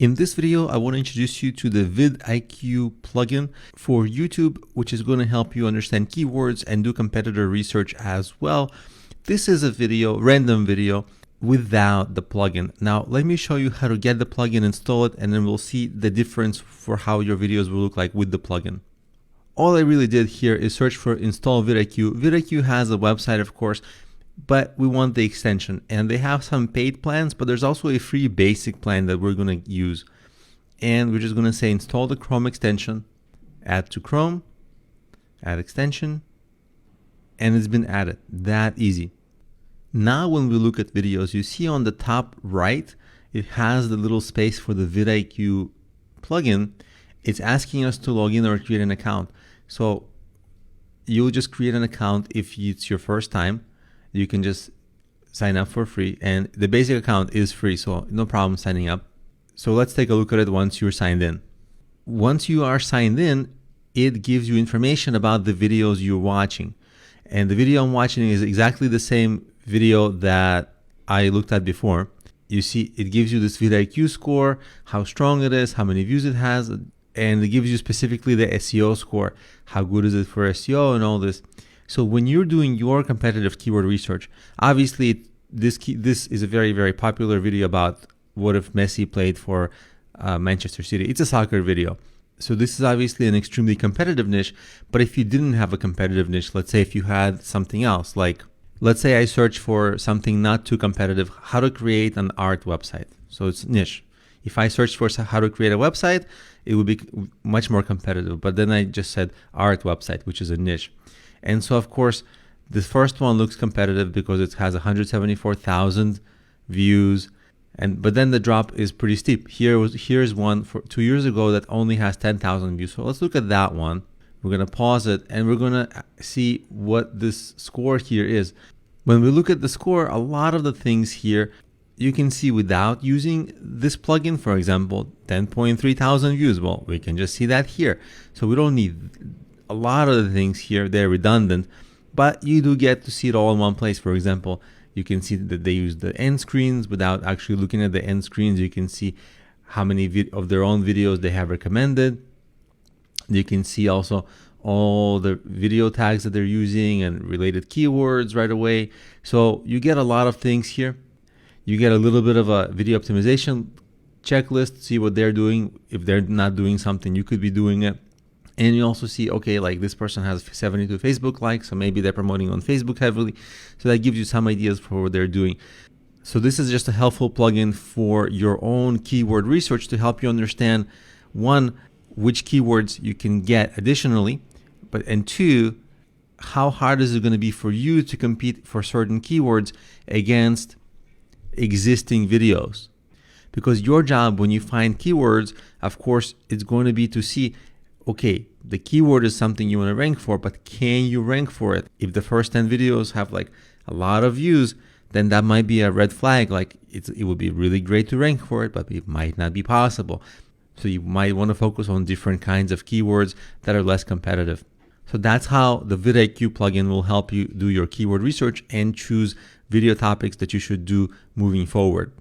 In this video, I want to introduce you to the VidIQ plugin for YouTube, which is going to help you understand keywords and do competitor research as well. This is a video, random video, without the plugin. Now, let me show you how to get the plugin, install it, and then we'll see the difference for how your videos will look like with the plugin. All I really did here is search for install VidIQ. VidIQ has a website, of course, but we want the extension, and they have some paid plans, but there's also a free basic plan that we're going to use. And we're just going to say install the Chrome extension, add to Chrome, add extension, and it's been added. That easy. Now when we look at videos, you see on the top right, it has the little space for the VidIQ plugin. It's asking us to log in or create an account. So you'll just create an account if it's your first time. You can just sign up for free, and the basic account is free, so no problem signing up. So let's take a look at it once you're signed in. Once you are signed in, it gives you information about the videos you're watching. And the video I'm watching is exactly the same video that I looked at before. You see, it gives you this VidIQ score, how strong it is, how many views it has, and it gives you specifically the SEO score, how good is it for SEO and all this. So when you're doing your competitive keyword research, obviously this is a very, very popular video about what if Messi played for Manchester City. It's a soccer video. So this is obviously an extremely competitive niche. But if you didn't have a competitive niche, let's say if you had something else, like let's say I search for something not too competitive, how to create an art website. So it's niche. If I search for how to create a website, it would be much more competitive. But then I just said art website, which is a niche. And so, of course, this first one looks competitive because it has 174,000 views. But then the drop is pretty steep. Here's one for 2 years ago that only has 10,000 views. So let's look at that one. We're going to pause it and we're going to see what this score here is. When we look at the score, a lot of the things here you can see without using this plugin. For example, 10.3 thousand views. Well, we can just see that here. So we don't need a lot of the things here. They're redundant, but you do get to see it all in one place. For example, you can see that they use the end screens without actually looking at the end screens. You can see how many of their own videos they have recommended. You can see also all the video tags that they're using and related keywords right away. So you get a lot of things here. You get a little bit of a video optimization checklist, see what they're doing. If they're not doing something, you could be doing it. And you also see, okay, like this person has 72 Facebook likes, so maybe they're promoting on Facebook heavily. So that gives you some ideas for what they're doing. So this is just a helpful plugin for your own keyword research to help you understand, one, which keywords you can get additionally, and two, how hard is it going to be for you to compete for certain keywords against existing videos. Because your job when you find keywords, of course, it's going to be to see, okay, the keyword is something you want to rank for, but can you rank for it? If the first 10 videos have like a lot of views, then that might be a red flag. Like it would be really great to rank for it, but it might not be possible. So you might want to focus on different kinds of keywords that are less competitive. So that's how the VidIQ plugin will help you do your keyword research and choose video topics that you should do moving forward.